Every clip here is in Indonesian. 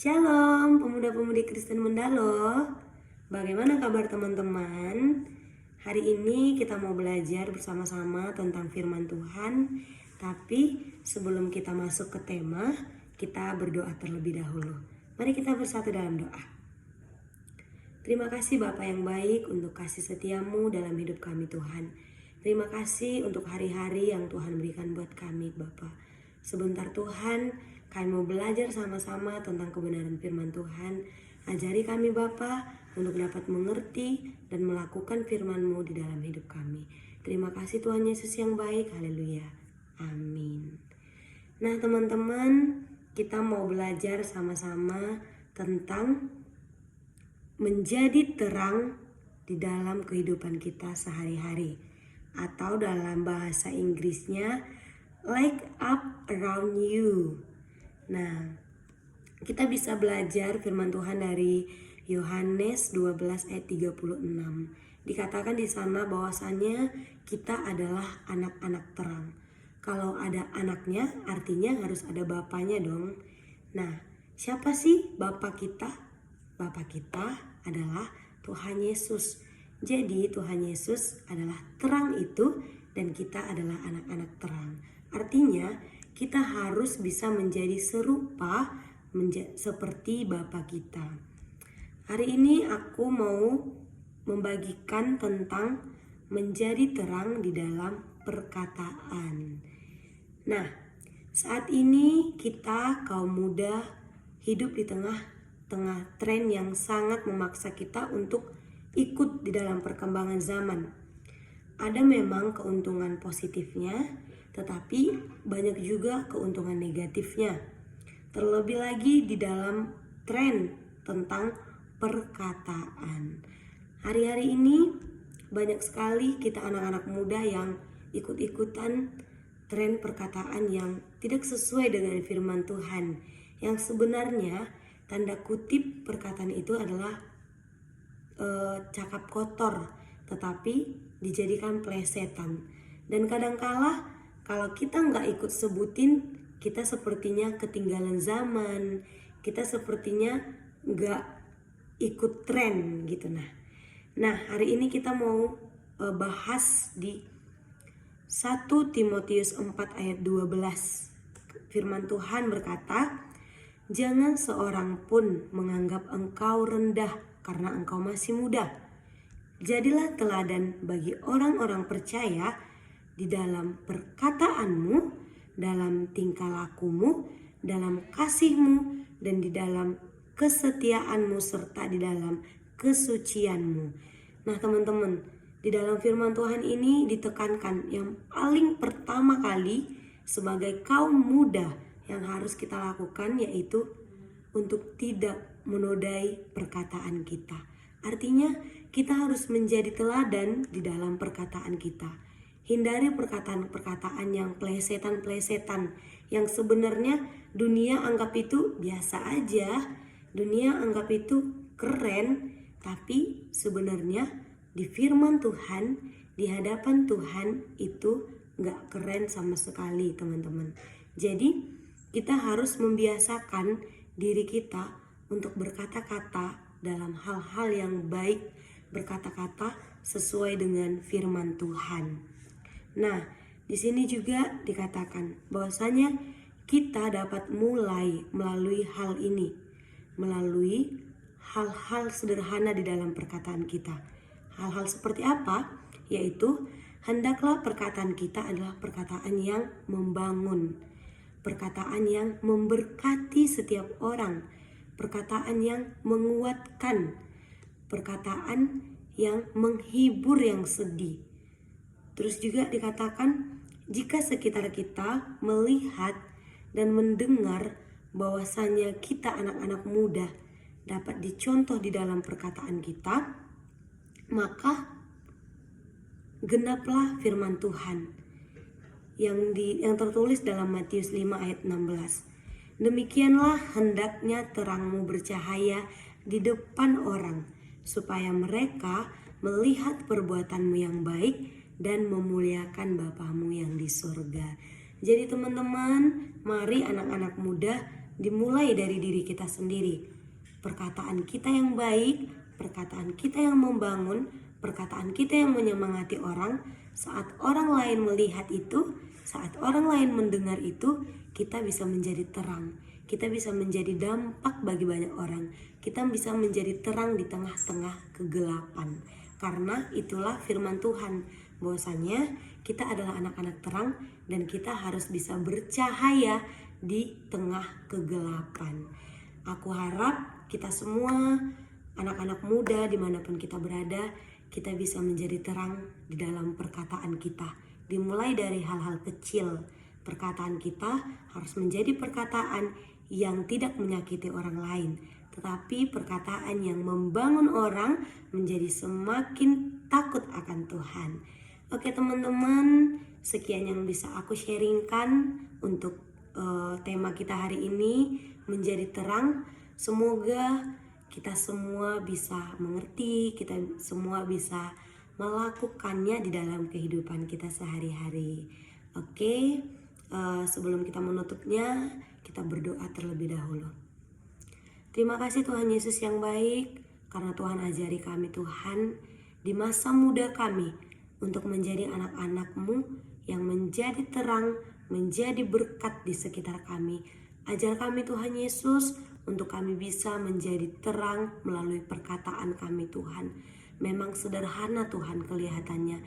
Shalom pemuda-pemudi Kristen Mendalo. Bagaimana kabar teman-teman? Hari ini kita mau belajar bersama-sama tentang firman Tuhan. Tapi sebelum kita masuk ke tema, kita berdoa terlebih dahulu. Mari kita bersatu dalam doa. Terima kasih Bapa yang baik untuk kasih setiamu dalam hidup kami Tuhan. Terima kasih untuk hari-hari yang Tuhan berikan buat kami Bapa. Sebentar Tuhan, kami mau belajar sama-sama tentang kebenaran firman Tuhan. Ajari kami Bapa untuk dapat mengerti dan melakukan firman-Mu di dalam hidup kami. Terima kasih Tuhan Yesus yang baik. Haleluya. Amin. Nah teman-teman, kita mau belajar sama-sama tentang menjadi terang di dalam kehidupan kita sehari-hari. Atau dalam bahasa Inggrisnya, light up around you. Nah, kita bisa belajar firman Tuhan dari Yohanes 12 ayat 36. Dikatakan di sana bahwasannya kita adalah anak-anak terang. Kalau ada anaknya, artinya harus ada bapaknya dong. Nah, siapa sih bapak kita? Bapak kita adalah Tuhan Yesus. Jadi Tuhan Yesus adalah terang itu dan kita adalah anak-anak terang. Artinya kita harus bisa menjadi serupa seperti Bapa kita. Hari ini aku mau membagikan tentang menjadi terang di dalam perkataan. Nah, saat ini kita kaum muda hidup di tengah tren yang sangat memaksa kita untuk ikut di dalam perkembangan zaman. Ada memang keuntungan positifnya, tetapi banyak juga keuntungan negatifnya. Terlebih lagi di dalam tren tentang perkataan. Hari-hari ini banyak sekali kita anak-anak muda yang ikut-ikutan tren perkataan yang tidak sesuai dengan firman Tuhan. Yang sebenarnya tanda kutip perkataan itu adalah cakap kotor, tetapi dijadikan plesetan. Dan kadangkala kalau kita nggak ikut sebutin, kita sepertinya ketinggalan zaman, kita sepertinya nggak ikut tren gitu. Nah hari ini kita mau bahas di 1 Timotius 4 ayat 12. Firman Tuhan berkata, jangan seorang pun menganggap engkau rendah karena engkau masih muda. Jadilah teladan bagi orang-orang percaya di dalam perkataanmu, dalam tingkah lakumu, dalam kasihmu, dan di dalam kesetiaanmu serta di dalam kesucianmu. Nah teman-teman, di dalam firman Tuhan ini ditekankan yang paling pertama kali sebagai kaum muda yang harus kita lakukan yaitu untuk tidak menodai perkataan kita. Artinya kita harus menjadi teladan di dalam perkataan kita. Hindari perkataan-perkataan yang plesetan-plesetan yang sebenarnya dunia anggap itu biasa aja. Dunia anggap itu keren, tapi sebenarnya di firman Tuhan, di hadapan Tuhan itu gak keren sama sekali teman-teman. Jadi kita harus membiasakan diri kita untuk berkata-kata dalam hal-hal yang baik, berkata-kata sesuai dengan firman Tuhan. Nah, di sini juga dikatakan bahwasanya kita dapat mulai melalui hal ini, melalui hal-hal sederhana di dalam perkataan kita. Hal-hal seperti apa? Yaitu hendaklah perkataan kita adalah perkataan yang membangun, perkataan yang memberkati setiap orang, perkataan yang menguatkan, perkataan yang menghibur yang sedih. Terus juga dikatakan jika sekitar kita melihat dan mendengar bahwasannya kita anak-anak muda dapat dicontoh di dalam perkataan kita, maka genaplah firman Tuhan yang tertulis dalam Matius 5 ayat 16. Demikianlah hendaknya terangmu bercahaya di depan orang, supaya mereka melihat perbuatanmu yang baik dan memuliakan Bapamu yang di surga. Jadi teman-teman, mari anak-anak muda dimulai dari diri kita sendiri. Perkataan kita yang baik, perkataan kita yang membangun, perkataan kita yang menyemangati orang, saat orang lain melihat itu, saat orang lain mendengar itu, kita bisa menjadi terang. Kita bisa menjadi dampak bagi banyak orang. Kita bisa menjadi terang di tengah-tengah kegelapan. Karena itulah firman Tuhan, bahwasanya kita adalah anak-anak terang dan kita harus bisa bercahaya di tengah kegelapan. Aku harap kita semua, anak-anak muda dimanapun kita berada, kita bisa menjadi terang di dalam perkataan kita. Dimulai dari hal-hal kecil, perkataan kita harus menjadi perkataan yang tidak menyakiti orang lain, tetapi perkataan yang membangun orang menjadi semakin takut akan Tuhan. Oke teman-teman, sekian yang bisa aku sharingkan untuk tema kita hari ini, menjadi terang. Semoga kita semua bisa mengerti, kita semua bisa melakukannya di dalam kehidupan kita sehari-hari. Oke, sebelum kita menutupnya, kita berdoa terlebih dahulu. Terima kasih Tuhan Yesus yang baik, karena Tuhan ajari kami Tuhan di masa muda kami untuk menjadi anak-anak-Mu yang menjadi terang, menjadi berkat di sekitar kami. Ajar kami Tuhan Yesus untuk kami bisa menjadi terang melalui perkataan kami Tuhan. Memang sederhana Tuhan kelihatannya,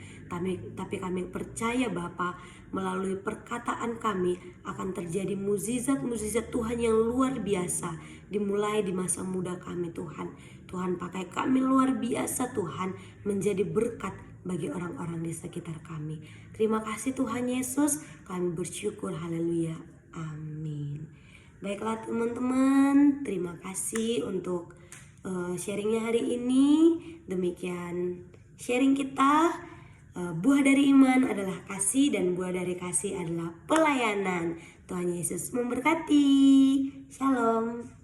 tapi kami percaya Bapa, melalui perkataan kami akan terjadi mukjizat-mukjizat Tuhan yang luar biasa dimulai di masa muda kami Tuhan. Tuhan pakai kami luar biasa Tuhan menjadi berkat bagi orang-orang di sekitar kami. Terima kasih Tuhan Yesus, kami bersyukur, haleluya, amin. Baiklah teman-teman, terima kasih untuk sharingnya hari ini. Demikian sharing kita. Buah dari iman adalah kasih dan buah dari kasih adalah pelayanan. Tuhan Yesus memberkati. Shalom.